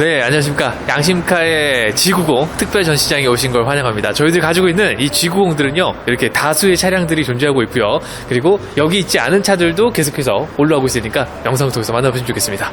네, 안녕하십니까. 양심카의 G90 특별 전시장에 오신 걸 환영합니다. 저희들 가지고 있는 이 G90들은요, 이렇게 다수의 차량들이 존재하고 있고요. 그리고 여기 있지 않은 차들도 계속해서 올라오고 있으니까 영상을 통해서 만나보시면 좋겠습니다.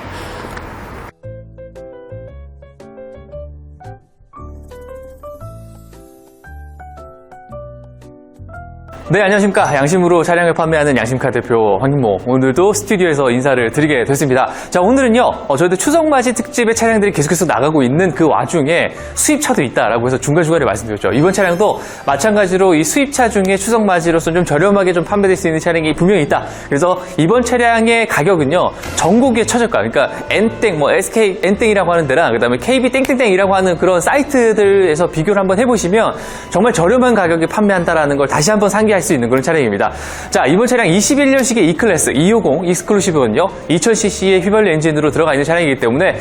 네, 안녕하십니까. 양심으로 차량을 판매하는 양심카 대표 황인모. 오늘도 스튜디오에서 인사를 드리게 됐습니다. 자, 오늘은요, 저희들 추석맞이 특집의 차량들이 계속해서 나가고 있는 그 와중에 수입차도 있다라고 해서 중간중간에 말씀드렸죠. 이번 차량도 마찬가지로 이 수입차 중에 추석맞이로서 좀 저렴하게 좀 판매될 수 있는 차량이 분명히 있다. 그래서 이번 차량의 가격은요, 전국의 최저가, 그러니까 N땡, SK N땡이라고 하는 데랑 그 다음에 KB 땡땡땡이라고 하는 그런 사이트들에서 비교를 한번 해보시면 정말 저렴한 가격에 판매한다라는 걸 다시 한번 상기할 수 있는 그런 차량입니다. 자, 이번 차량 21년식의 E클래스 250 익스클루시브는요, 2000cc의 휘발유 엔진으로 들어가 있는 차량이기 때문에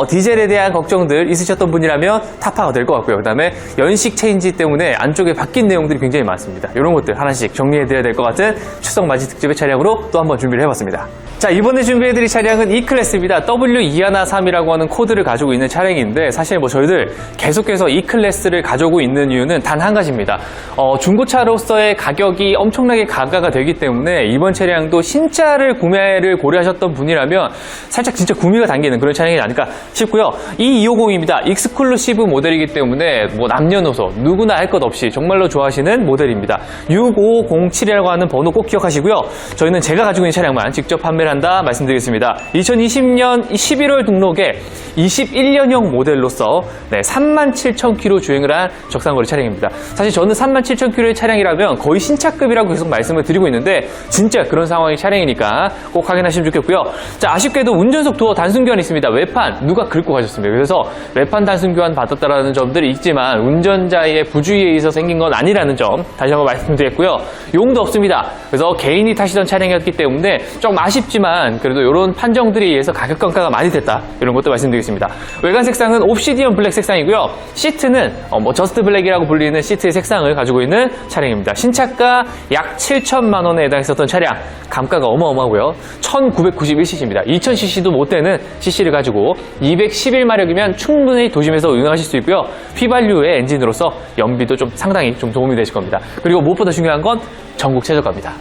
디젤에 대한 걱정들 있으셨던 분이라면 타파가 될 것 같고요. 그 다음에 연식 체인지 때문에 안쪽에 바뀐 내용들이 굉장히 많습니다. 이런 것들 하나씩 정리해드려야 될 것 같은 추석맞이 특집의 차량으로 또 한번 준비를 해봤습니다. 자, 이번에 준비해드릴 차량은 E클래스입니다. W213이라고 하는 코드를 가지고 있는 차량인데, 사실 저희들 계속해서 E클래스를 가지고 있는 이유는 단 한 가지입니다. 중고차로서의 가격이 엄청나게 가가가 되기 때문에 이번 차량도 신차를 구매를 고려하셨던 분이라면 살짝 진짜 구미가 당기는 그런 차량이 아닐까 싶고요. 이 250입니다. 익스클루시브 모델이기 때문에 남녀노소 누구나 할 것 없이 정말로 좋아하시는 모델입니다. 6507이라고 하는 번호 꼭 기억하시고요. 저희는 제가 가지고 있는 차량만 직접 판매를 한다 말씀드리겠습니다. 2020년 11월 등록에 21년형 모델로서 37,000km 주행을 한 적상거리 차량입니다. 사실 저는 37,000km의 차량이라면 거의 신차급이라고 계속 말씀을 드리고 있는데 진짜 그런 상황의 차량이니까 꼭 확인하시면 좋겠고요. 자, 아쉽게도 운전석 도어 단순 교환이 있습니다. 외판 누가 긁고 가셨습니다. 그래서 외판 단순 교환 받았다라는 점들이 있지만 운전자의 부주의에 의해서 생긴 건 아니라는 점 다시 한번 말씀드렸고요. 용도 없습니다. 그래서 개인이 타시던 차량이었기 때문에 좀 아쉽지만 그래도 이런 판정들에 의해서 가격 평가가 많이 됐다. 이런 것도 말씀드리겠습니다. 외관 색상은 옵시디언 블랙 색상이고요. 시트는 저스트 블랙이라고 불리는 시트의 색상을 가지고 있는 차량입니다. 신차가 약 7천만 원에 해당했었던 차량, 감가가 어마어마하고요. 1991cc입니다. 2000cc도 못 되는 cc를 가지고 211마력이면 충분히 도심에서 운행하실 수 있고요. 휘발유의 엔진으로서 연비도 좀 상당히 좀 도움이 되실 겁니다. 그리고 무엇보다 중요한 건 전국 최저가입니다.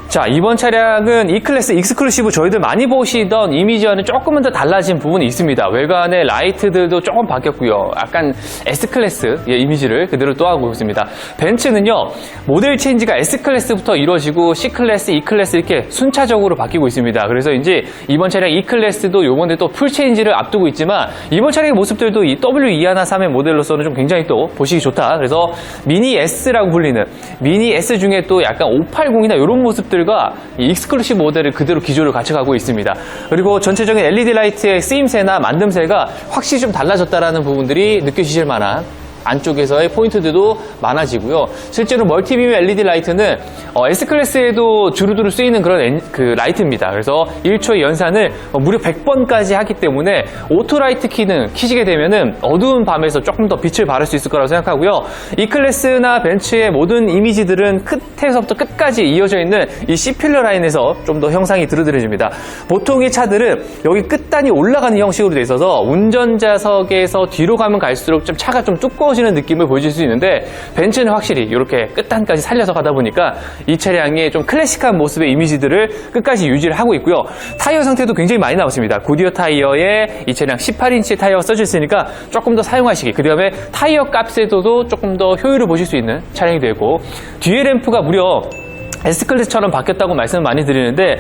자, 이번 차량은 E클래스 익스클루시브 저희들 많이 보시던 이미지와는 조금은 더 달라진 부분이 있습니다. 외관의 라이트들도 조금 바뀌었고요. 약간 S클래스의 이미지를 그대로 또하고 있습니다. 벤츠는요, 모델 체인지가 S클래스부터 이루어지고 C클래스, E클래스 이렇게 순차적으로 바뀌고 있습니다. 그래서 이제 이번 차량 E클래스도 요번에 또 풀체인지를 앞두고 있지만 이번 차량의 모습들도 이 W213의 모델로서는 좀 굉장히 또 보시기 좋다. 그래서 미니 S라고 불리는 미니 S 중에 또 약간 580이나 이런 모습들 이 익스클루시브 모델을 그대로 기조를 갖춰가고 있습니다. 그리고 전체적인 LED 라이트의 쓰임새나 만듦새가 확실히 좀 달라졌다라는 부분들이 느껴지실 만한 안쪽에서의 포인트들도 많아지고요. 실제로 멀티빔 LED 라이트는 S클래스에도 주루두루 쓰이는 그런 라이트입니다. 그래서 1초의 연산을 무려 100번까지 하기 때문에 오토라이트 키는 키시게 되면은 어두운 밤에서 조금 더 빛을 발할 수 있을 거라고 생각하고요. E클래스나 벤츠의 모든 이미지들은 끝에서부터 끝까지 이어져 있는 이 C필러 라인에서 좀 더 형상이 드러들어집니다. 보통의 차들은 여기 끝단이 올라가는 형식으로 되어 있어서 운전자석에서 뒤로 가면 갈수록 좀 차가 좀 두꺼워지는 느낌을 보여줄 수 있는데 벤츠는 확실히 이렇게 끝단까지 살려서 가다 보니까 이 차량의 좀 클래식한 모습의 이미지들을 끝까지 유지를 하고 있고요. 타이어 상태도 굉장히 많이 나왔습니다. 구디어 타이어에 이 차량 18인치 타이어가 써져 있으니까 조금 더 사용하시기, 그 다음에 타이어 값에서도 조금 더 효율을 보실 수 있는 차량이 되고, 뒤에 램프가 무려 S클래스처럼 바뀌었다고 말씀을 많이 드리는데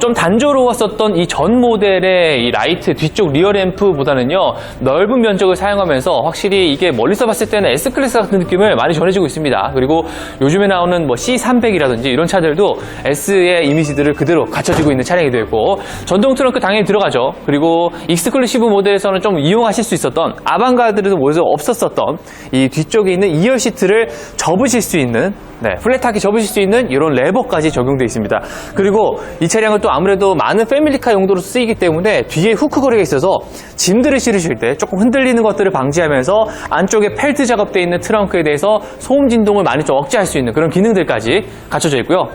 좀 단조로웠었던 이 전 모델의 이 라이트 뒤쪽 리어 램프보다는요, 넓은 면적을 사용하면서 확실히 이게 멀리서 봤을 때는 S클래스 같은 느낌을 많이 전해주고 있습니다. 그리고 요즘에 나오는 C300이라든지 이런 차들도 S의 이미지들을 그대로 갖춰지고 있는 차량이 되고, 전동 트렁크 당연히 들어가죠. 그리고 익스클루시브 모델에서는 좀 이용하실 수 있었던, 아방가르드도 모여서 없었었던 이 뒤쪽에 있는 2열 시트를 접으실 수 있는, 플랫하게 접으실 수 있는 이런 레버까지 적용되어 있습니다. 그리고 이 차량은 또 아무래도 많은 패밀리카 용도로 쓰이기 때문에 뒤에 후크거리가 있어서 짐들을 실으실 때 조금 흔들리는 것들을 방지하면서 안쪽에 펠트 작업되어 있는 트렁크에 대해서 소음 진동을 많이 좀 억제할 수 있는 그런 기능들까지 갖춰져 있고요.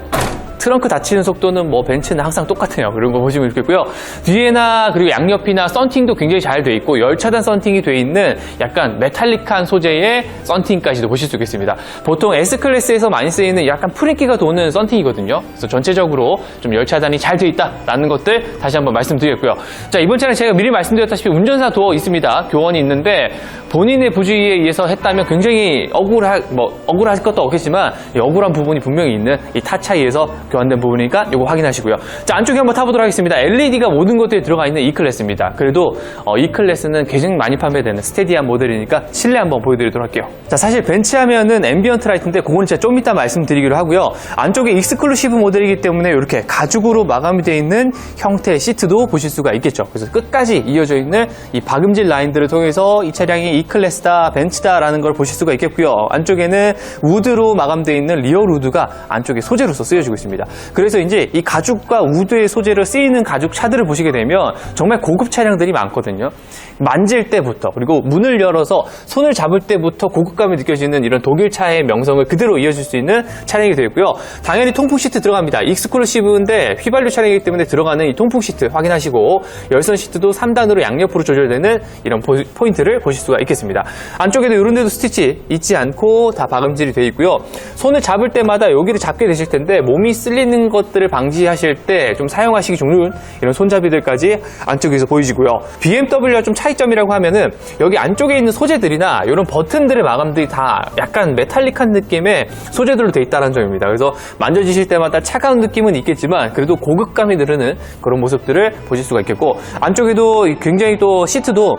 트렁크 닫히는 속도는 뭐 벤츠는 항상 똑같아요. 그런 거 보시면 좋겠고요. 뒤에나 그리고 양옆이나 썬팅도 굉장히 잘 돼 있고 열차단 썬팅이 돼 있는 약간 메탈릭한 소재의 썬팅까지도 보실 수 있겠습니다. 보통 S클래스에서 많이 쓰이는 약간 프린기가 도는 썬팅이거든요. 그래서 전체적으로 좀 열차단이 잘 돼 있다라는 것들 다시 한번 말씀드리겠고요. 자, 이번 차량 제가 미리 말씀드렸다시피 운전사 도어 있습니다. 교원이 있는데 본인의 부주의에 의해서 했다면 굉장히 억울할 것도 없겠지만 억울한 부분이 분명히 있는 이 타 차이에서 교환된 부분이니까 이거 확인하시고요. 자, 안쪽에 한번 타보도록 하겠습니다. LED가 모든 것들이 들어가 있는 E클래스입니다. 그래도 E클래스는 가장 많이 판매되는 스테디한 모델이니까 실내 한번 보여드리도록 할게요. 자, 사실 벤츠 하면은 앰비언트 라이트인데 그거는 진짜 좀 이따 말씀드리기로 하고요. 안쪽에 익스클루시브 모델이기 때문에 이렇게 가죽으로 마감이 되어 있는 형태의 시트도 보실 수가 있겠죠. 그래서 끝까지 이어져 있는 이 박음질 라인들을 통해서 이 차량이 E클래스다, 벤츠다라는 걸 보실 수가 있겠고요. 안쪽에는 우드로 마감되어 있는 리얼 우드가 안쪽에 소재로서 쓰여지고 있습니다. 그래서 이제 이 가죽과 우드의 소재로 쓰이는 가죽 차들을 보시게 되면 정말 고급 차량들이 많거든요. 만질 때부터 그리고 문을 열어서 손을 잡을 때부터 고급감이 느껴지는 이런 독일 차의 명성을 그대로 이어줄 수 있는 차량이 되겠고요. 당연히 통풍 시트 들어갑니다. 익스클루시브인데 휘발유 차량이기 때문에 들어가는 이 통풍 시트 확인하시고 열선 시트도 3단으로 양옆으로 조절되는 이런 포인트를 보실 수가 있겠습니다. 안쪽에도 이런 데도 스티치 있지 않고 다 박음질이 되어 있고요. 손을 잡을 때마다 여기를 잡게 되실 텐데 몸이 쓸리는 것들을 방지하실 때 좀 사용하시기 좋은 이런 손잡이들까지 안쪽에서 보이시고요. BMW와 좀 차이점이라고 하면은 여기 안쪽에 있는 소재들이나 이런 버튼들의 마감들이 다 약간 메탈릭한 느낌의 소재들로 되어 있다는 점입니다. 그래서 만져지실 때마다 차가운 느낌은 있겠지만 그래도 고급감이 느르는 그런 모습들을 보실 수가 있겠고 안쪽에도 굉장히 또 시트도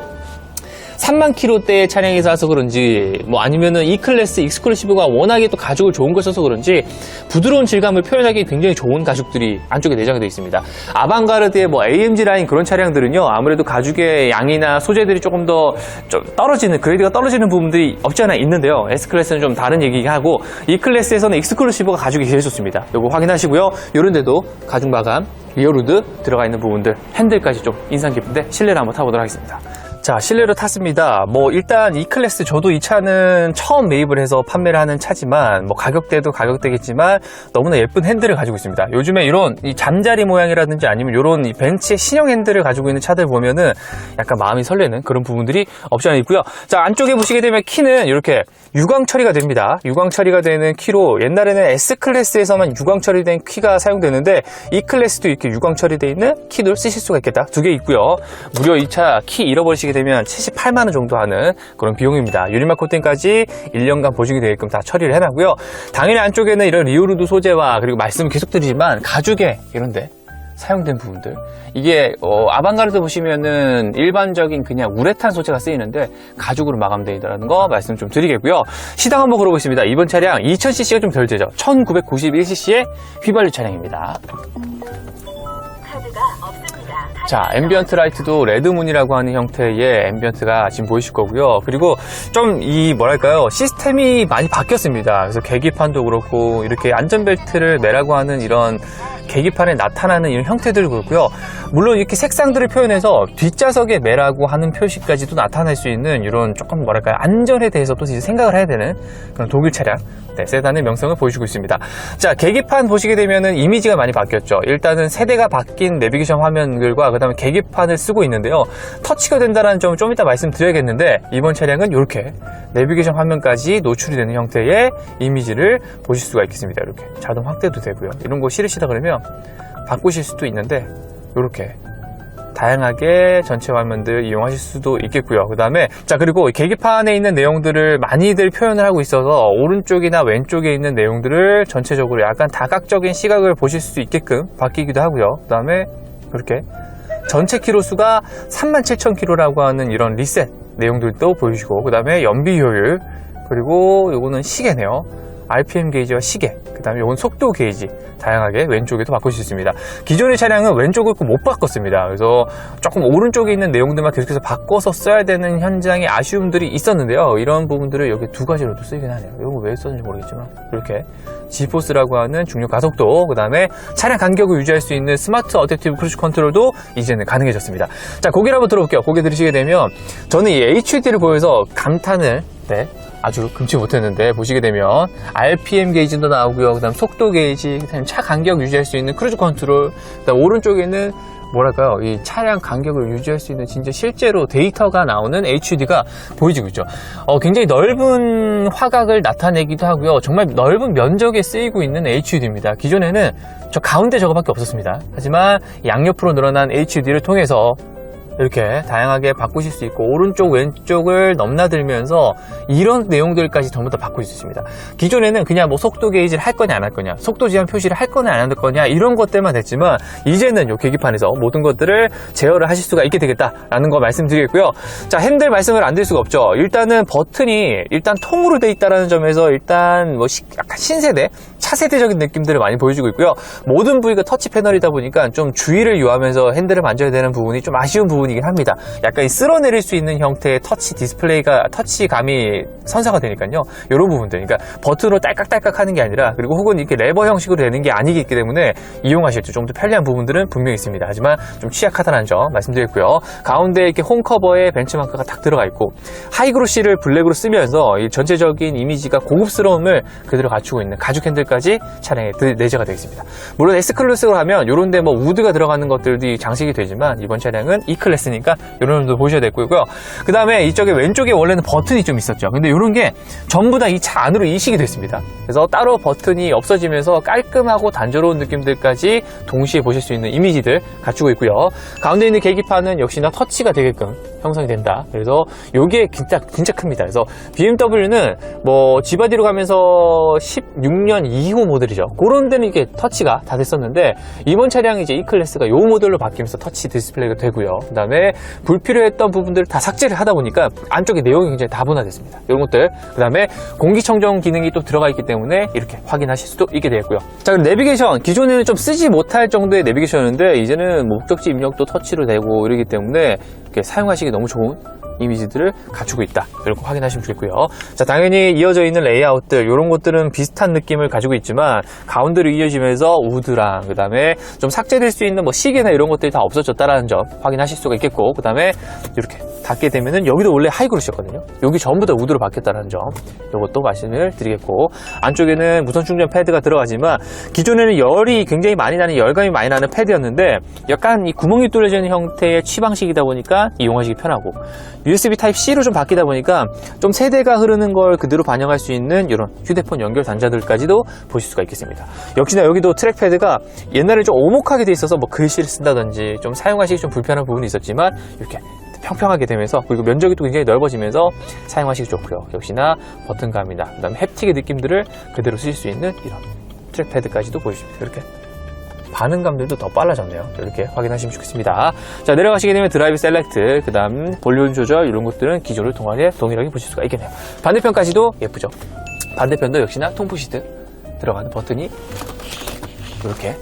3만 킬로대의 차량이 사서 그런지 뭐 아니면은 E클래스 익스클루시브가 워낙에 또 가죽을 좋은 걸 써서 그런지 부드러운 질감을 표현하기 굉장히 좋은 가죽들이 안쪽에 내장되어 있습니다. 아방가르드의 뭐 AMG 라인 그런 차량들은요 아무래도 가죽의 양이나 소재들이 조금 더 좀 떨어지는 그레이드가 떨어지는 부분들이 없지 않아 있는데요. S클래스는 좀 다른 얘기하고 E클래스에서는 익스클루시브가 가죽이 제일 좋습니다. 이거 확인하시고요. 이런 데도 가죽 마감, 리어루드 들어가 있는 부분들 핸들까지 좀 인상 깊은데 실내를 한번 타보도록 하겠습니다. 자, 실내로 탔습니다. 뭐 일단 E클래스 저도 이 차는 처음 매입을 해서 판매를 하는 차지만 뭐 가격대도 가격대겠지만 너무나 예쁜 핸들을 가지고 있습니다. 요즘에 이런 이 잠자리 모양이라든지 아니면 이런 이 벤츠의 신형 핸들을 가지고 있는 차들 보면은 약간 마음이 설레는 그런 부분들이 없지 않아 있고요. 자, 안쪽에 보시게 되면 키는 이렇게 유광 처리가 됩니다. 유광 처리가 되는 키로 옛날에는 S클래스에서만 유광 처리된 키가 사용되는데 E클래스도 이렇게 유광 처리되어 있는 키도 쓰실 수가 있겠다. 두 개 있고요. 무려 이 차 키 잃어버리시게 되면 78만 원 정도 하는 그런 비용입니다. 유리막 코팅까지 1년간 보증이 되게끔 다 처리를 해놨고요. 당연히 안쪽에는 이런 리오루드 소재와 그리고 말씀을 계속 드리지만 가죽에 이런데 사용된 부분들 이게 아방가르드 보시면은 일반적인 그냥 우레탄 소재가 쓰이는데 가죽으로 마감되어 있다는 거 말씀 좀 드리겠고요. 시당 한번 걸어보겠습니다. 이번 차량 2000cc가 좀 덜 되죠. 1991cc의 휘발유 차량입니다. 자, 앰비언트 라이트도 레드문이라고 하는 형태의 앰비언트가 지금 보이실 거고요. 그리고 좀 뭐랄까요, 시스템이 많이 바뀌었습니다. 그래서 계기판도 그렇고 이렇게 안전벨트를 매라고 하는 이런 계기판에 나타나는 이런 형태들을 그렇고요. 물론 이렇게 색상들을 표현해서 뒷좌석에 매라고 하는 표시까지도 나타날 수 있는 이런 조금 뭐랄까요, 안전에 대해서도 이제 생각을 해야 되는 그런 독일 차량, 세단의 명성을 보여주고 있습니다. 자, 계기판 보시게 되면은 이미지가 많이 바뀌었죠. 일단은 세대가 바뀐 내비게이션 화면들과 그 다음에 계기판을 쓰고 있는데요. 터치가 된다는 점을 좀 이따 말씀드려야겠는데 이번 차량은 이렇게 내비게이션 화면까지 노출이 되는 형태의 이미지를 보실 수가 있겠습니다. 이렇게 자동 확대도 되고요. 이런 거 싫으시다 그러면 바꾸실 수도 있는데 이렇게 다양하게 전체 화면들 이용하실 수도 있겠고요. 그 다음에 자, 그리고 계기판에 있는 내용들을 많이들 표현을 하고 있어서 오른쪽이나 왼쪽에 있는 내용들을 전체적으로 약간 다각적인 시각을 보실 수 있게끔 바뀌기도 하고요. 그 다음에 그렇게 전체 키로수가 37,000km라고 하는 이런 리셋 내용들도 보여주시고, 그 다음에 연비 효율, 그리고 요거는 시계네요. RPM 게이지와 시계, 그 다음에 이건 속도 게이지 다양하게 왼쪽에도 바꿀 수 있습니다. 기존의 차량은 왼쪽을 못 바꿨습니다. 그래서 조금 오른쪽에 있는 내용들만 계속해서 바꿔서 써야 되는 현장의 아쉬움들이 있었는데요. 이런 부분들을 여기 두 가지로도 쓰이긴 하네요. 이거 왜 썼는지 모르겠지만 이렇게 G포스라고 하는 중력 가속도, 그 다음에 차량 간격을 유지할 수 있는 스마트 어댑티브 크루즈 컨트롤도 이제는 가능해졌습니다. 자, 고개를 한번 들어볼게요. 고개 들으시게 되면 저는 이 HUD를 보여서 감탄을 아주 금치 못했는데 보시게 되면 RPM 게이지도 나오고요. 그다음 속도 게이지, 그다음 차 간격 유지할 수 있는 크루즈 컨트롤, 그다음 오른쪽에는 뭐랄까요, 이 차량 간격을 유지할 수 있는 진짜 실제로 데이터가 나오는 HUD가 보여지고 있죠. 굉장히 넓은 화각을 나타내기도 하고요. 정말 넓은 면적에 쓰이고 있는 HUD입니다. 기존에는 저 가운데 저거밖에 없었습니다. 하지만 양옆으로 늘어난 HUD를 통해서 이렇게 다양하게 바꾸실 수 있고 오른쪽 왼쪽을 넘나들면서 이런 내용들까지 전부 다 바꿀 수 있습니다. 기존에는 그냥 뭐 속도 게이지를 할 거냐 안 할 거냐, 속도 제한 표시를 할 거냐 안 할 거냐 이런 것들만 됐지만 이제는 이 계기판에서 모든 것들을 제어를 하실 수가 있게 되겠다라는 거 말씀드리겠고요. 자, 핸들 말씀을 안 드릴 수가 없죠. 일단은 버튼이 일단 통으로 돼 있다라는 점에서 일단 뭐 약간 신세대, 차세대적인 느낌들을 많이 보여주고 있고요. 모든 부위가 터치 패널이다 보니까 좀 주의를 요하면서 핸들을 만져야 되는 부분이 좀 아쉬운 부분이긴 합니다. 약간 쓸어내릴 수 있는 형태의 터치 디스플레이가, 터치감이 선사가 되니까요. 이런 부분들, 그러니까 버튼으로 딸깍딸깍 하는 게 아니라, 그리고 혹은 이렇게 레버 형식으로 되는 게 아니기 때문에 이용하실 때 좀 더 편리한 부분들은 분명히 있습니다. 하지만 좀 취약하다는 점 말씀드렸고요. 가운데 이렇게 홈 커버에 벤치마크가 딱 들어가 있고 하이그로시를 블랙으로 쓰면서 이 전체적인 이미지가 고급스러움을 그대로 갖추고 있는 가죽 핸들까지 차량에 내재가 되어 있습니다. 물론 S클래스로 하면 이런 데 뭐 우드가 들어가는 것들도 장식이 되지만 이번 차량은 E클래스니까 이런 점도 보셔야 되고요. 그 다음에 이쪽에 왼쪽에 원래는 버튼이 좀 있었죠. 근데 이런 게 전부 다 이 차 안으로 이식이 됐습니다. 그래서 따로 버튼이 없어지면서 깔끔하고 단조로운 느낌들까지 동시에 보실 수 있는 이미지들 갖추고 있고요. 가운데 있는 계기판은 역시나 터치가 되게끔 형성이 된다. 그래서 이게 진짜 큽니다. 그래서 BMW는 뭐 G바디로 가면서 16년 이후 모델이죠. 그런 데는 이게 터치가 다 됐었는데 이번 차량이 이제 E클래스가 이 모델로 바뀌면서 터치 디스플레이가 되고요. 그 다음에 불필요했던 부분들을 다 삭제를 하다 보니까 안쪽에 내용이 굉장히 다분화됐습니다. 이런 것들. 그 다음에 공기청정 기능이 또 들어가 있기 때문에 이렇게 확인하실 수도 있게 되었고요. 자, 그럼 내비게이션. 기존에는 좀 쓰지 못할 정도의 내비게이션이었는데 이제는 목적지 입력도 터치로 되고 이러기 때문에 이렇게 사용하시기 너무 좋은 이미지들을 갖추고 있다. 이렇게 확인하시면 좋겠고요. 자, 당연히 이어져 있는 레이아웃들, 이런 것들은 비슷한 느낌을 가지고 있지만 가운데로 이어지면서 우드랑 그 다음에 좀 삭제될 수 있는 뭐 시계나 이런 것들이 다 없어졌다라는 점 확인하실 수가 있겠고, 그 다음에 이렇게 닫게 되면은 여기도 원래 하이그로시였거든요. 여기 전부 다 우드로 바뀌었다는 점, 이것도 말씀을 드리겠고, 안쪽에는 무선 충전 패드가 들어가지만 기존에는 열이 굉장히 많이 나는, 열감이 많이 나는 패드였는데 약간 이 구멍이 뚫려져 있는 형태의 취방식이다 보니까 이용하시기 편하고, USB Type-C로 좀 바뀌다 보니까 좀 세대가 흐르는 걸 그대로 반영할 수 있는 이런 휴대폰 연결 단자들까지도 보실 수가 있겠습니다. 역시나 여기도 트랙패드가 옛날에 좀 오목하게 돼 있어서 뭐 글씨를 쓴다든지 좀 사용하시기 좀 불편한 부분이 있었지만 이렇게 평평하게 되면서, 그리고 면적이 또 굉장히 넓어지면서 사용하시기 좋고요. 역시나 버튼감이나 그다음에 햅틱의 느낌들을 그대로 쓰실 수 있는 이런 트랙패드까지도 보여줍니다. 이렇게 반응감들도 더 빨라졌네요. 이렇게 확인하시면 좋겠습니다. 자, 내려가시게 되면 드라이브 셀렉트, 그 다음 볼륨 조절, 이런 것들은 기존을 동일하게 보실 수가 있겠네요. 반대편까지도 예쁘죠. 반대편도 역시나 통풍시트 들어가는 버튼이 이렇게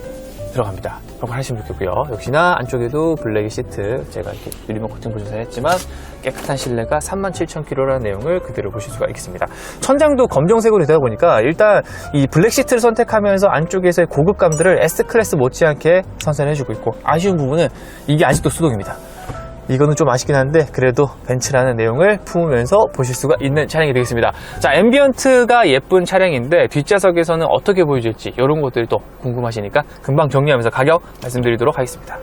들어갑니다. 하시면 좋겠고요. 역시나 안쪽에도 블랙의 시트, 제가 이렇게 유리막 코팅 보셔서 했지만 깨끗한 실내가 37,000km라는 내용을 그대로 보실 수가 있겠습니다. 천장도 검정색으로 되다 보니까 일단 이 블랙 시트를 선택하면서 안쪽에서의 고급감들을 S클래스 못지않게 선사해주고 있고, 아쉬운 부분은 이게 아직도 수동입니다. 이거는 좀 아쉽긴 한데 그래도 벤츠라는 내용을 품으면서 보실 수가 있는 차량이 되겠습니다. 자, 앰비언트가 예쁜 차량인데 뒷좌석에서는 어떻게 보여질지 이런 것들이 또 궁금하시니까 금방 정리하면서 가격 말씀드리도록 하겠습니다.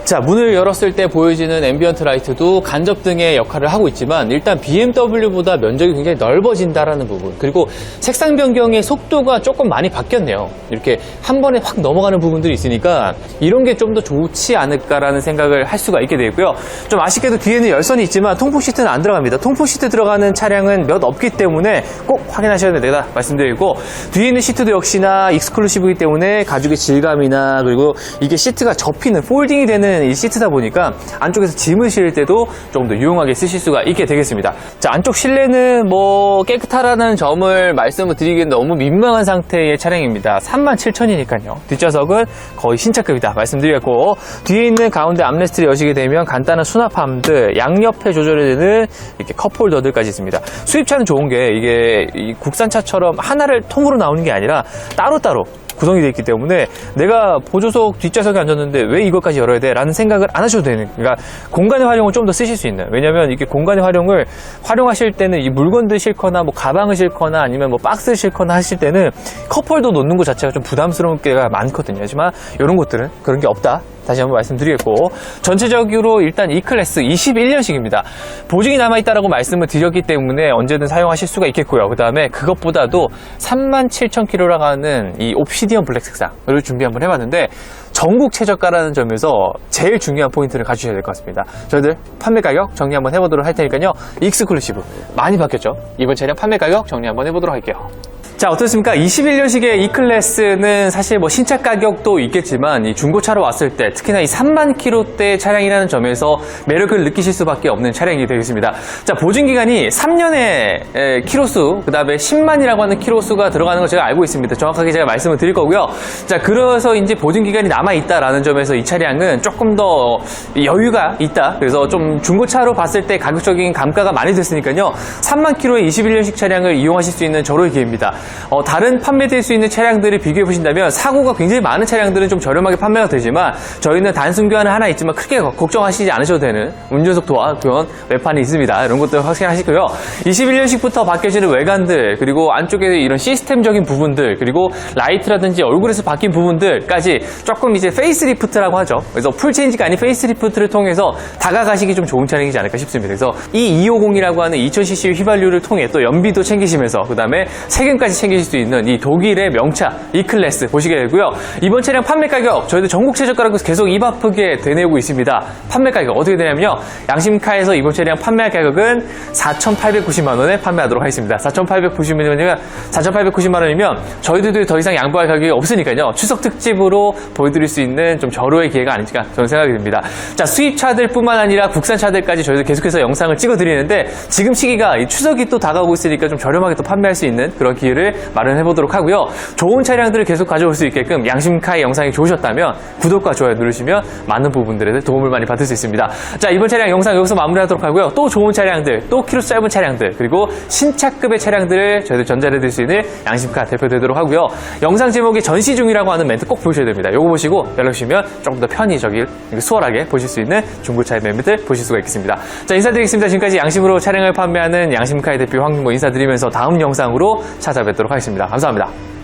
자, 문을 열었을 때 보여지는 앰비언트 라이트도 간접등의 역할을 하고 있지만 일단 BMW보다 면적이 굉장히 넓어진다라는 부분, 그리고 색상 변경의 속도가 조금 많이 바뀌었네요. 이렇게 한 번에 확 넘어가는 부분들이 있으니까 이런 게 좀 더 좋지 않을까라는 생각을 할 수가 있게 되고요. 좀 아쉽게도 뒤에는 열선이 있지만 통풍 시트는 안 들어갑니다. 통풍 시트 들어가는 차량은 몇 없기 때문에 꼭 확인하셔야 된다 말씀드리고, 뒤에 있는 시트도 역시나 익스클루시브이기 때문에 가죽의 질감이나, 그리고 이게 시트가 접히는, 폴딩이 되는 이 시트다 보니까 안쪽에서 짐을 실을 때도 좀 더 유용하게 쓰실 수가 있게 되겠습니다. 자, 안쪽 실내는 뭐 깨끗하다는 점을 말씀을 드리기엔 너무 민망한 상태의 차량입니다. 37,000이니까요. 뒷좌석은 거의 신차급이다 말씀드렸고, 뒤에 있는 가운데 암레스트를 여시게 되면 간단한 수납함들, 양옆에 조절이 되는 이렇게 컵홀더들까지 있습니다. 수입차는 좋은 게 이게 이 국산차처럼 하나를 통으로 나오는 게 아니라 따로따로 구성이 되어 있기 때문에 내가 보조석 뒷좌석에 앉았는데 왜 이것까지 열어야 돼? 라는 생각을 안 하셔도 되는, 그러니까 공간의 활용을 좀 더 쓰실 수 있는, 왜냐면 이게 공간의 활용을 활용하실 때는 이 물건들 싣거나 뭐 가방을 싣거나 아니면 뭐 박스를 싣거나 하실 때는 컵홀더 놓는 것 자체가 좀 부담스러운 게가 많거든요. 하지만 이런 것들은 그런 게 없다. 다시 한번 말씀드리겠고, 전체적으로 일단 E클래스 21년식입니다. 보증이 남아있다라고 말씀을 드렸기 때문에 언제든 사용하실 수가 있겠고요. 그 다음에 그것보다도 37,000km라고 하는 이 옵시디언 블랙 색상을 준비 한번 해봤는데, 전국 최저가라는 점에서 제일 중요한 포인트를 가주셔야 될 것 같습니다. 저희들 판매 가격 정리 한번 해보도록 할 테니까요. 익스클루시브 많이 바뀌었죠? 이번 차량 판매 가격 정리 한번 해보도록 할게요. 자, 어떻습니까? 21년식의 E클래스는 사실 뭐 신차 가격도 있겠지만 이 중고차로 왔을 때 특히나 이 3만 킬로대 차량이라는 점에서 매력을 느끼실 수밖에 없는 차량이 되겠습니다. 자, 보증기간이 3년의 키로수, 그 다음에 10만이라고 하는 키로수가 들어가는 걸 제가 알고 있습니다. 정확하게 제가 말씀을 드릴 거고요. 자, 그래서 이제 보증기간이 남아있다라는 점에서 이 차량은 조금 더 여유가 있다. 그래서 좀 중고차로 봤을 때 가격적인 감가가 많이 됐으니까요. 3만 킬로의 21년식 차량을 이용하실 수 있는 절호의 기회입니다. 다른 판매될 수 있는 차량들을 비교해 보신다면 사고가 굉장히 많은 차량들은 좀 저렴하게 판매가 되지만 저희는 단순 교환은 하나 있지만 크게 걱정하시지 않으셔도 되는 운전석 도화 교환 외판이 있습니다. 이런 것들 확실하시고요. 21년식부터 바뀌어지는 외관들, 그리고 안쪽에 이런 시스템적인 부분들, 그리고 라이트라든지 얼굴에서 바뀐 부분들까지 조금 이제 페이스리프트라고 하죠. 그래서 풀체인지가 아닌 페이스리프트를 통해서 다가가시기 좀 좋은 차량이지 않을까 싶습니다. 그래서 이 250이라고 하는 2000cc 휘발유를 통해 또 연비도 챙기시면서 그 다음에 세금까지 챙기실 수 있는 이 독일의 명차 E클래스 보시게 되고요. 이번 차량 판매 가격 저희도 전국 최저가라고 계속 입 아프게 되내고 있습니다. 판매 가격 어떻게 되냐면요. 양심카에서 이번 차량 판매 가격은 4,890만 원에 판매하도록 하겠습니다. 4,890만 원이면 저희들도 더 이상 양보할 가격이 없으니까요. 추석 특집으로 보여드릴 수 있는 좀 절호의 기회가 아닐까 저는 생각이 듭니다. 자, 수입차들 뿐만 아니라 국산차들까지 저희도 계속해서 영상을 찍어 드리는데 지금 시기가 이 추석이 또 다가오고 있으니까 좀 저렴하게 또 판매할 수 있는 그런 기회를 마련해 보도록 하고요. 좋은 차량들을 계속 가져올 수 있게끔 양심카의 영상이 좋으셨다면 구독과 좋아요 누르시면 많은 부분들에 도움을 많이 받을 수 있습니다. 자, 이번 차량 영상 여기서 마무리하도록 하고요. 또 좋은 차량들, 또 키로수 짧은 차량들, 그리고 신차급의 차량들을 저희들 전달해 드릴 수 있는 양심카 대표되도록 하고요. 영상 제목이 전시 중이라고 하는 멘트 꼭 보셔야 됩니다. 요거 보시고 연락 주시면 조금 더 편히 수월하게 보실 수 있는 중고차의 매매들 보실 수가 있겠습니다. 자, 인사드리겠습니다. 지금까지 양심으로 차량을 판매하는 양심카의 대표 황민모 인사드리면서 다음 영상으로 찾아뵙도록 하겠습니다. 감사합니다.